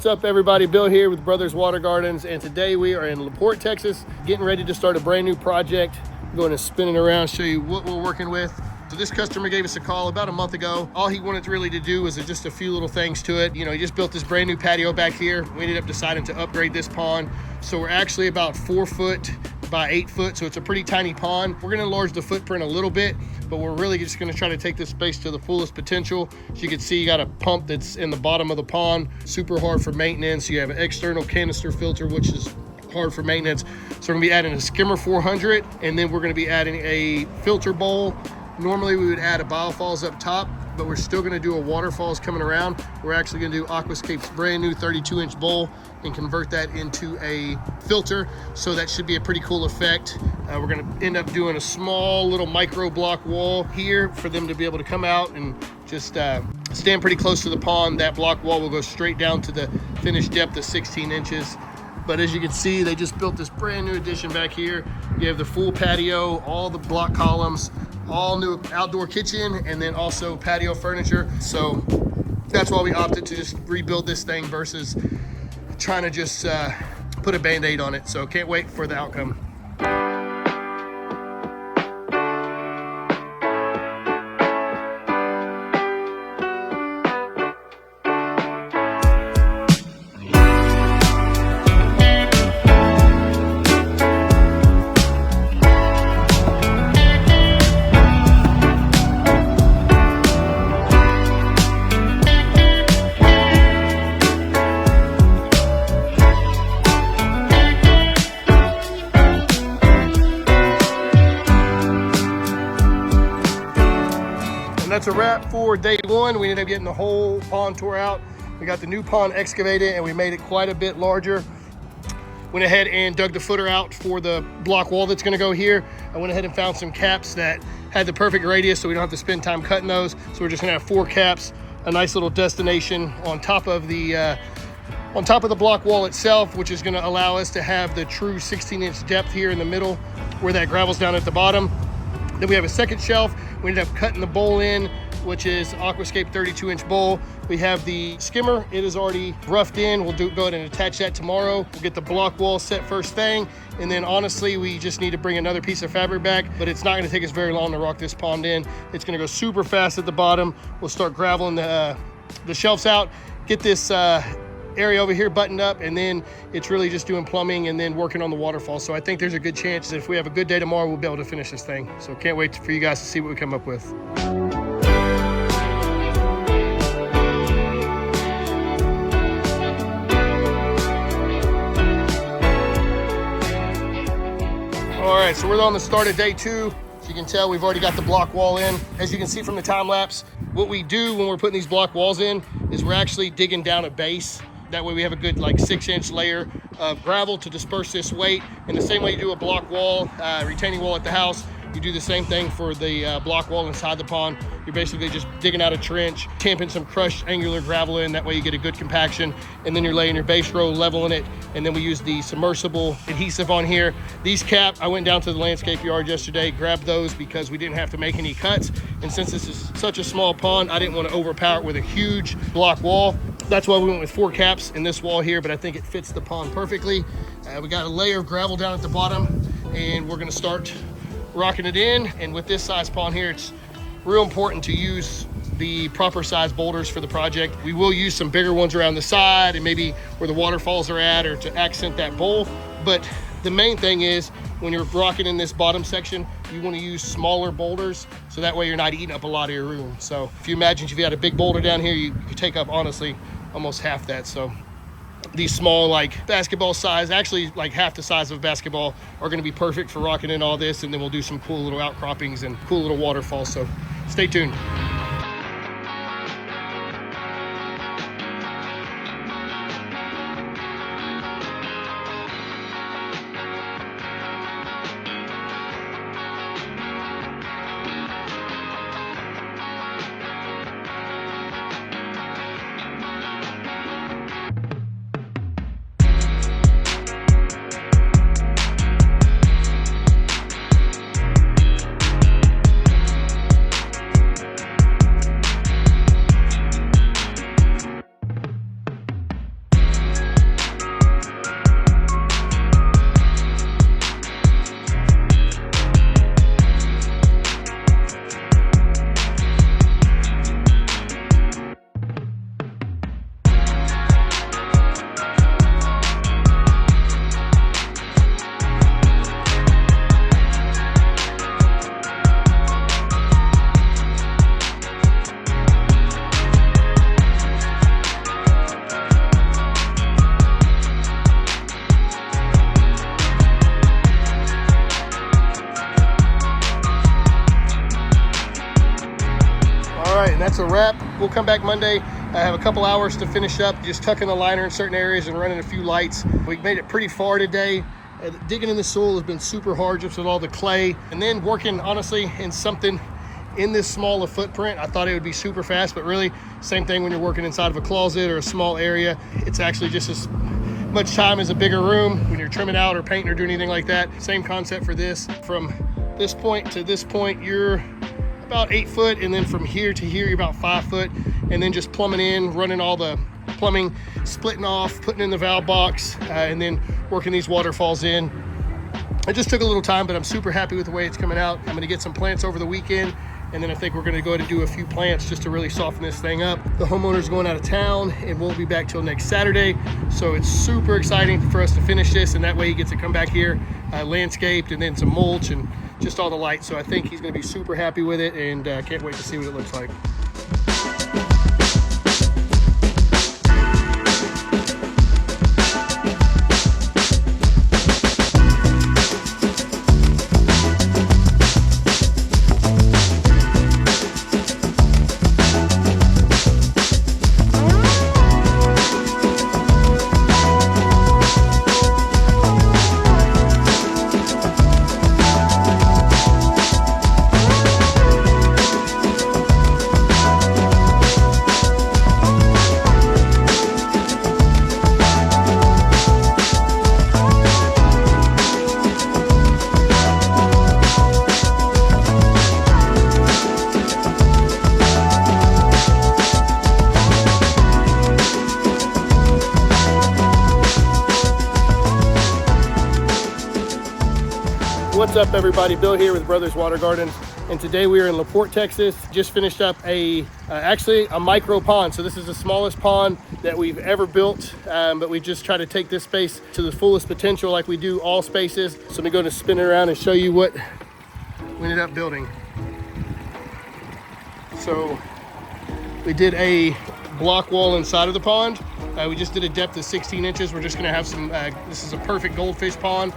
What's up everybody, Bill here with Brothers Water Gardens, and today we are in Porte, Texas, getting ready to start a brand new project. I'm going to spin it around, show you what we're working with. So this customer gave us a call about a month ago. All he wanted really to do was just a few little things to it. You know, he just built this brand new patio back here. We ended up deciding to upgrade this pond. So we're actually about 4 foot by 8 foot, so it's a pretty tiny pond. We're gonna enlarge the footprint a little bit, but we're really just gonna try to take this space to the fullest potential. As you can see, you got a pump that's in the bottom of the pond, super hard for maintenance. You have an external canister filter, which is hard for maintenance. So we're gonna be adding a skimmer 400, and then we're gonna be adding a filter bowl. Normally we would add a biofalls up top, but we're still gonna do a waterfalls coming around. We're actually gonna do Aquascape's brand new 32-inch bowl and convert that into a filter. So that should be a pretty cool effect. We're gonna end up doing a small little micro block wall here for them to be able to come out and just stand pretty close to the pond. That block wall will go straight down to the finished depth of 16 inches. But as you can see, they just built this brand new addition back here. You have the full patio, all the block columns, all new outdoor kitchen, and then also patio furniture. So that's why we opted to just rebuild this thing versus trying to just put a Band-Aid on it. So can't wait for the outcome. That's a wrap for day one. We ended up getting the whole pond tore out. We got the new pond excavated and we made it quite a bit larger. Went ahead and dug the footer out for the block wall that's gonna go here. I went ahead and found some caps that had the perfect radius so we don't have to spend time cutting those. So we're just gonna have 4 caps, a nice little destination on top of the block wall itself, which is gonna allow us to have the true 16-inch depth here in the middle where that gravel's down at the bottom. Then we have a second shelf. We ended up cutting the bowl in, which is Aquascape 32-inch bowl. We have the skimmer. It is already roughed in. We'll go ahead and attach that tomorrow. We'll get the block wall set first thing. And then honestly, we just need to bring another piece of fabric back, but it's not gonna take us very long to rock this pond in. It's gonna go super fast at the bottom. We'll start graveling the shelves out, get this area over here buttoned up, and then it's really just doing plumbing and then working on the waterfall. So I think there's a good chance that if we have a good day tomorrow, we'll be able to finish this thing. So can't wait for you guys to see what we come up with. All right, so we're on the start of day 2. As you can tell, we've already got the block wall in. As you can see from the time lapse, what we do when we're putting these block walls in is we're actually digging down a base. That way we have a good 6-inch layer of gravel to disperse this weight. In the same way you do a block wall, retaining wall at the house, you do the same thing for the block wall inside the pond. You're basically just digging out a trench, tamping some crushed angular gravel in, that way you get a good compaction, and then you're laying your base row, leveling it, and then we use the submersible adhesive on here. These I went down to the landscape yard yesterday, grabbed those because we didn't have to make any cuts, and since this is such a small pond, I didn't want to overpower it with a huge block wall. That's why we went with 4 caps in this wall here, but I think it fits the pond perfectly. We got a layer of gravel down at the bottom, and we're gonna start rocking it in. And with this size pond here, it's real important to use the proper size boulders for the project. We will use some bigger ones around the side and maybe where the waterfalls are at, or to accent that bowl. But the main thing is when you're rocking in this bottom section, you want to use smaller boulders, so that way you're not eating up a lot of your room. So if you imagine if you had a big boulder down here, you could take up honestly almost half that. So these small basketball size, actually half the size of a basketball, are going to be perfect for rocking in all this. And then we'll do some cool little outcroppings and cool little waterfalls. So stay tuned. right, and that's a wrap. We'll come back Monday. I have a couple hours to finish up, just tucking the liner in certain areas and running a few lights. We made it pretty far today. Digging in the soil has been super hard just with all the clay. And then working, honestly, in something in this small a footprint, I thought it would be super fast, but really, same thing when you're working inside of a closet or a small area. It's actually just as much time as a bigger room when you're trimming out or painting or doing anything like that. Same concept for this. From this point to this point, you're about 8 foot, and then from here to here, you're about 5 foot, and then just plumbing in, running all the plumbing, splitting off, putting in the valve box, and then working these waterfalls in. It just took a little time, but I'm super happy with the way it's coming out. I'm gonna get some plants over the weekend, and then I think we're gonna go ahead and do a few plants just to really soften this thing up. The homeowner's going out of town and won't be back till next Saturday, so it's super exciting for us to finish this, and that way he gets to come back here, landscaped, and then some mulch and just all the lights. So I think he's gonna be super happy with it, and can't wait to see what it looks like. What's up, everybody? Bill here with Brothers Water Garden, and today we are in Porte, Texas. Just finished up actually a micro pond. So this is the smallest pond that we've ever built, but we just try to take this space to the fullest potential like we do all spaces. So I'm going to spin it around and show you what we ended up building. So we did a block wall inside of the pond. We just did a depth of 16 inches. We're just gonna have some, this is a perfect goldfish pond.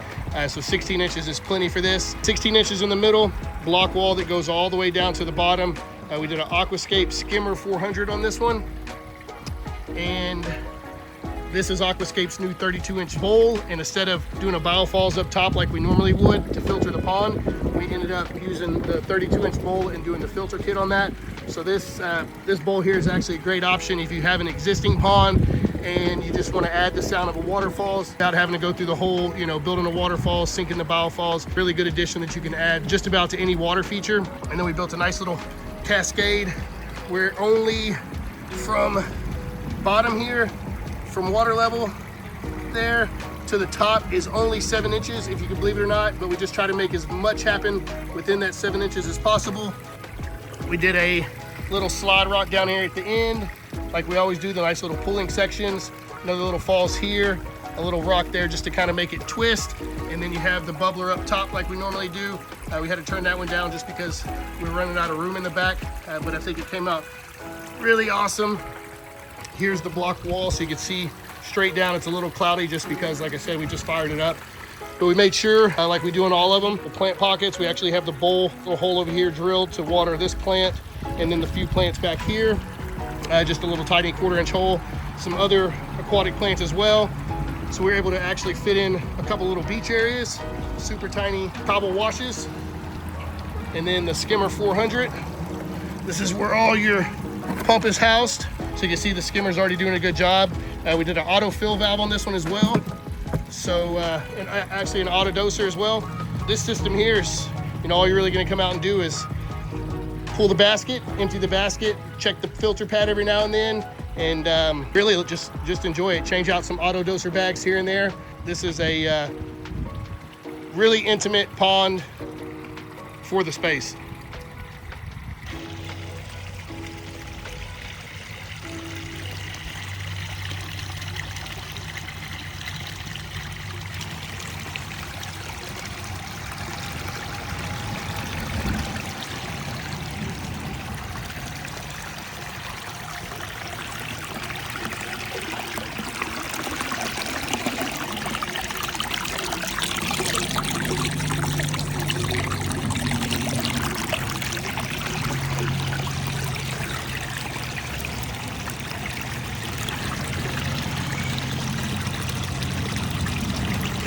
So 16 inches is plenty for this. 16 inches in the middle, block wall that goes all the way down to the bottom. We did an Aquascape skimmer 400 on this one. And this is Aquascape's new 32-inch bowl. And instead of doing a biofalls up top like we normally would to filter the pond, we ended up using the 32-inch bowl and doing the filter kit on that. So this bowl here is actually a great option if you have an existing pond and you just want to add the sound of a waterfalls without having to go through the whole, building a waterfall, sinking the biofalls. Really good addition that you can add just about to any water feature. And then we built a nice little cascade where only from bottom here, from water level there to the top is only 7 inches, if you can believe it or not, but we just try to make as much happen within that 7 inches as possible. We did a little slide rock down here at the end, like we always do, the nice little pulling sections, another little falls here, a little rock there just to kind of make it twist, and then you have the bubbler up top like we normally do. We had to turn that one down just because we were running out of room in the back, but I think it came out really awesome. Here's the block wall so you can see straight down. It's a little cloudy just because, like I said, we just fired it up. But we made sure, like we do in all of them, the plant pockets, we actually have the bowl, little hole over here drilled to water this plant, and then the few plants back here, just a little tiny 1/4-inch hole, some other aquatic plants as well. So we were able to actually fit in a couple little beach areas, super tiny cobble washes, and then the skimmer 400. This is where all your pump is housed. So you can see the skimmer's already doing a good job. We did an auto fill valve on this one as well. So, and actually an auto doser as well. This system here is, all you're really gonna come out and do is pull the basket, empty the basket, check the filter pad every now and then, and really just enjoy it. Change out some auto doser bags here and there. This is a really intimate pond for the space.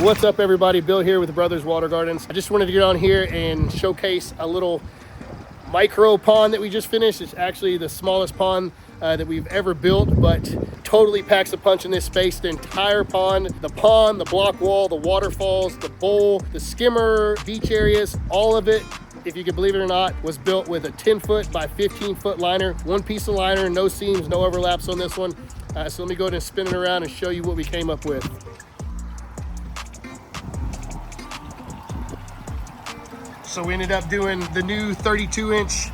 What's up everybody, Bill here with the Brothers Water Gardens. I just wanted to get on here and showcase a little micro pond that we just finished. It's actually the smallest pond that we've ever built, but totally packs a punch in this space. The entire pond, the block wall, the waterfalls, the bowl, the skimmer, beach areas, all of it, if you can believe it or not, was built with a 10-foot by 15-foot liner. One piece of liner, no seams, no overlaps on this one. So let me go ahead and spin it around and show you what we came up with. So we ended up doing the new 32-inch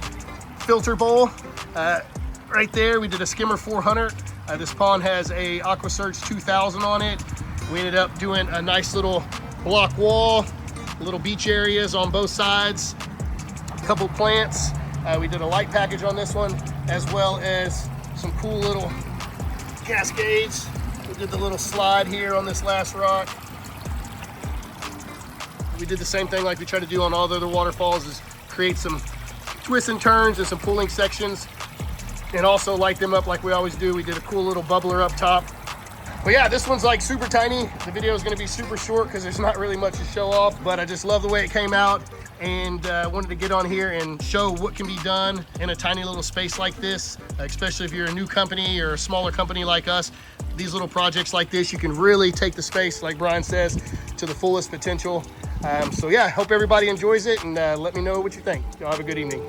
filter bowl. Right there, we did a skimmer 400. This pond has a Aquascape 2000 on it. We ended up doing a nice little block wall, little beach areas on both sides, a couple plants. We did a light package on this one, as well as some cool little cascades. We did the little slide here on this last rock. We did the same thing like we try to do on all the other waterfalls, is create some twists and turns and some pooling sections, and also light them up like we always do. We did a cool little bubbler up top. But yeah, this one's like super tiny. The video is gonna be super short because there's not really much to show off, but I just love the way it came out, and wanted to get on here and show what can be done in a tiny little space like this, especially if you're a new company or a smaller company like us. These little projects like this, you can really take the space, like Brian says, to the fullest potential. So yeah, hope everybody enjoys it, and let me know what you think. Y'all have a good evening.